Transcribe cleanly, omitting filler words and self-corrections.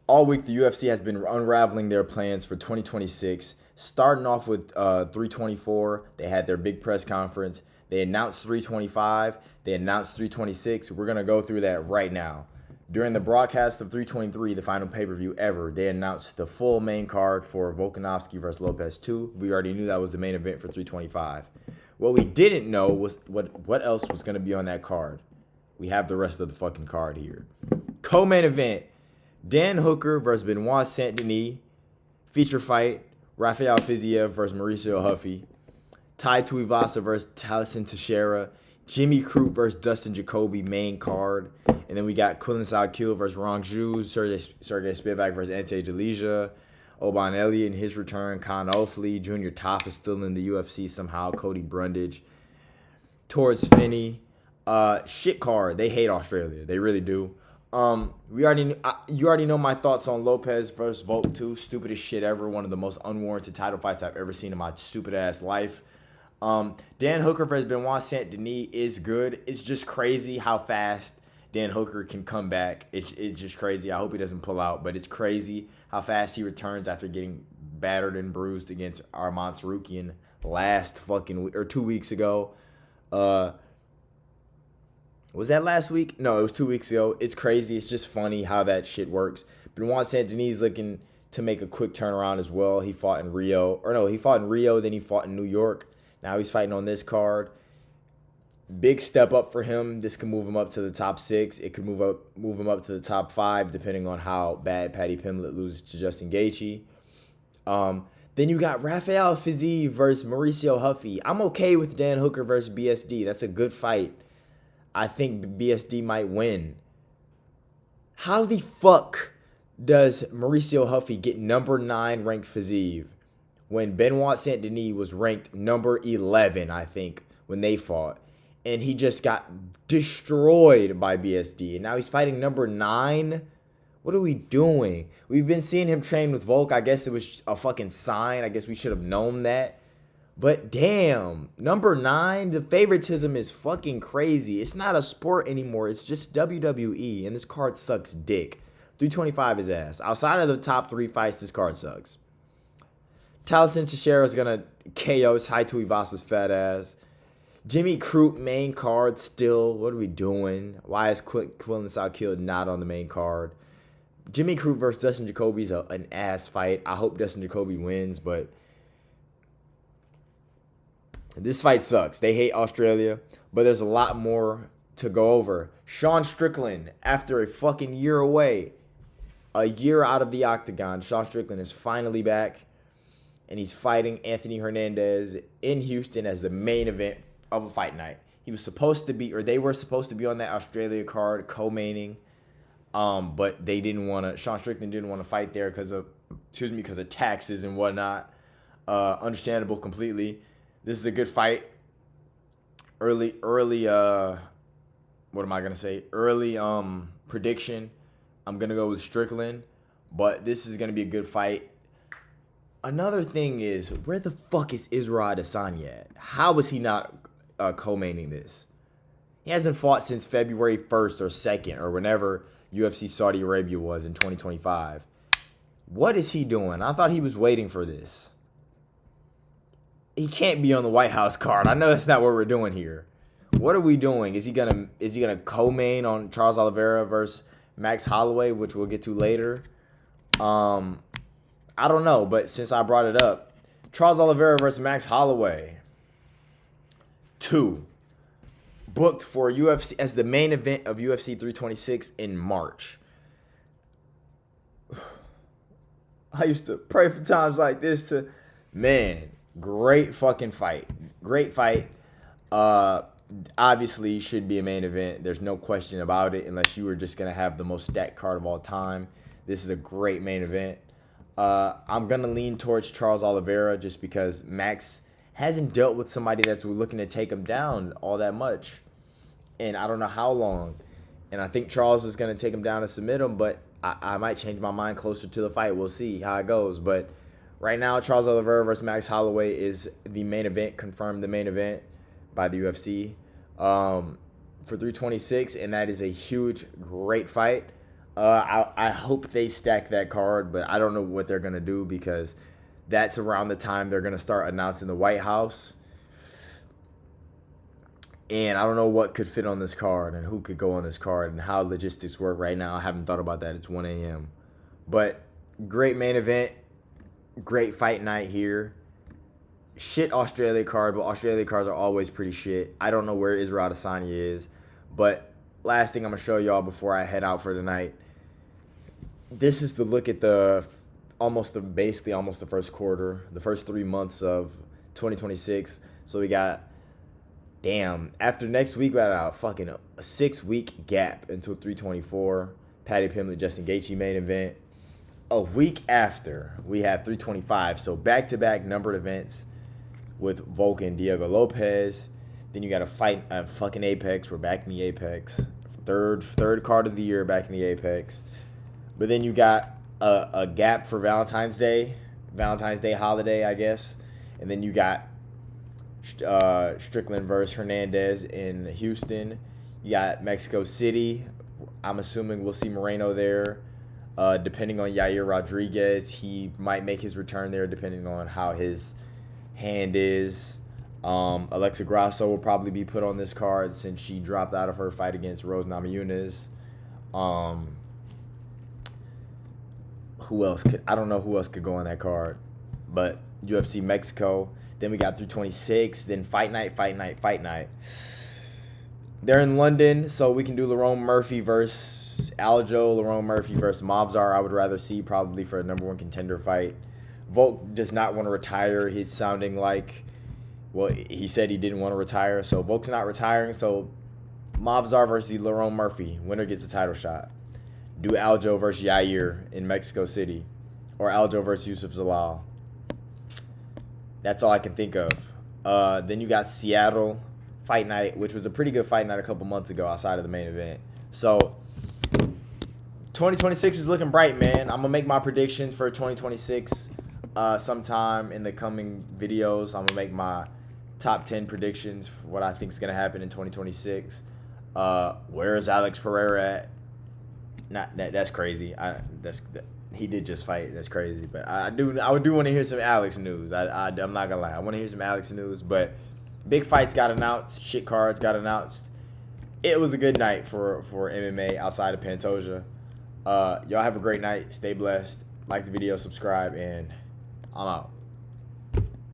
All week, the UFC has been unraveling their plans for 2026. Starting off with 324, they had their big press conference. They announced 325. They announced 326. We're going to go through that right now. During the broadcast of 323, the final pay-per-view ever, they announced the full main card for Volkanovski versus Lopez 2. We already knew that was the main event for 325. What we didn't know was what else was going to be on that card. We have the rest of the fucking card here. Co-main event, Dan Hooker versus Benoit Saint Denis. Feature fight, Rafael Fiziev versus Mauricio Huffy. Tai Tuivasa versus Talison Teixeira. Jimmy Crute versus Dustin Jacoby, main card. And then we got Quillen Salkiel versus Rong Zhu. Sergey Spivak versus Ante Delija. Oban Elliott in his return. Con Ofley. Junior Toff is still in the UFC somehow. Cody Brundage. Towards Finney. Shit card. They hate Australia. They really do. You already know my thoughts on Lopez versus Volk 2. Stupidest shit ever. One of the most unwarranted title fights I've ever seen in my stupid ass life. Dan Hooker versus Benoit Saint Denis is good. It's just crazy how fast Dan Hooker can come back. It's just crazy. I hope he doesn't pull out, but it's crazy how fast he returns after getting battered and bruised against Arman Tsarukyan last fucking week, or 2 weeks ago. Was that last week? No, it was 2 weeks ago. It's crazy. It's just funny how that shit works. Benoit Saint Denis looking to make a quick turnaround as well. He fought in Rio. He fought in Rio, then he fought in New York. Now he's fighting on this card. Big step up for him. This can move him up to the top 6. It could move him up to the top 5, depending on how bad Paddy Pimblett loses to Justin Gaethje. Then you got Rafael Fiziev versus Mauricio Huffy. I'm okay with Dan Hooker versus BSD. That's a good fight. I think BSD might win. How the fuck does Mauricio Huffy get number 9 ranked Fiziev when Benoit Saint Denis was ranked number 11, I think, when they fought? And he just got destroyed by BSD. And now he's fighting number 9? What are we doing? We've been seeing him train with Volk. I guess it was a fucking sign. I guess we should have known that. But damn, number 9, the favoritism is fucking crazy. It's not a sport anymore. It's just WWE, and this card sucks dick. 325 is ass. Outside of the top 3 fights, this card sucks. Talison Teixeira is going to KO Tai Tuivasa's fat ass. Jimmy Crute main card still. What are we doing? Why is Quillen Salkiel not on the main card? Jimmy Crute versus Dustin Jacoby is an ass fight. I hope Dustin Jacoby wins, but this fight sucks. They hate Australia, but there's a lot more to go over. Sean Strickland, after a fucking year away, a year out of the octagon, Sean Strickland is finally back, and he's fighting Anthony Hernandez in Houston as the main event of a fight night. He was supposed to be, or they were supposed to be on that Australia card, co-maining, but they didn't want to. Sean Strickland didn't want to fight there because of taxes and whatnot. Understandable completely. This is a good fight. Early what am I gonna say? Early prediction. I'm gonna go with Strickland, but this is gonna be a good fight. Another thing is, where the fuck is Israel Adesanya at? How is he not co-maining this? He hasn't fought since February 1st or 2nd or whenever UFC Saudi Arabia was in 2025. What is he doing? I thought he was waiting for this. He can't be on the White House card. I know that's not what we're doing here. What are we doing? Is he gonna co-main on Charles Oliveira versus Max Holloway, which we'll get to later? I don't know, but since I brought it up, Charles Oliveira versus Max Holloway 2 booked for UFC as the main event of UFC 326 in March. I used to pray for times like this to, man, great fucking fight. Great fight. Obviously should be a main event. There's no question about it unless you were just going to have the most stacked card of all time. This is a great main event. I'm going to lean towards Charles Oliveira just because Max hasn't dealt with somebody that's looking to take him down all that much. And I don't know how long. And I think Charles is going to take him down and submit him, but I might change my mind closer to the fight. We'll see how it goes. But right now, Charles Oliveira versus Max Holloway is the main event, confirmed the main event by the UFC for 326, and that is a huge, great fight. I hope they stack that card, but I don't know what they're gonna do because that's around the time they're gonna start announcing the White House, and I don't know what could fit on this card and who could go on this card and how logistics work right now. I haven't thought about that. It's 1 a.m. But great main event, great fight night here. Shit Australia card, but Australia cards are always pretty shit. I don't know where Israel Adesanya is, but last thing I'm gonna show y'all before I head out for tonight. This is the look at basically almost the first quarter, the first 3 months of 2026. So we got, after next week we got a fucking 6-week gap until 324. Patty Pimblett, Justin Gaethje main event. A week after we have 325. So back-to-back numbered events with Volk and Diego Lopez. Then you got a fight at fucking Apex. We're back in the Apex. Third card of the year back in the Apex. But then you got a gap for Valentine's Day holiday, I guess. And then you got Strickland versus Hernandez in Houston. You got Mexico City. I'm assuming we'll see Moreno there. Depending on Yair Rodriguez, he might make his return there depending on how his hand is. Alexa Grasso will probably be put on this card since she dropped out of her fight against Rose Namajunas. I don't know who else could go on that card, but UFC Mexico. Then we got 326. Then fight night. They're in London, so we can do Lerone Murphy versus Aljo, Lerone Murphy versus Movzar. I would rather see probably for a number one contender fight. Volk does not want to retire. He's sounding like, well, he said he didn't want to retire, so Volk's not retiring. So Movzar versus Lerone Murphy. Winner gets a title shot. Do Aljo versus Yair in Mexico City, or Aljo versus Yusuf Zalal. That's all I can think of. Then you got Seattle fight night, which was a pretty good fight night a couple months ago outside of the main event. So 2026 is looking bright, man. I'm going to make my predictions for 2026 sometime in the coming videos. I'm going to make my top 10 predictions for what I think is going to happen in 2026. Where is Alex Pereira at? That's crazy. He did just fight. That's crazy. But I do want to hear some Alex news. I'm not gonna lie. I want to hear some Alex news. But big fights got announced. Shit cards got announced. It was a good night for MMA outside of Pantoja. Y'all have a great night. Stay blessed. Like the video, subscribe, and I'm out.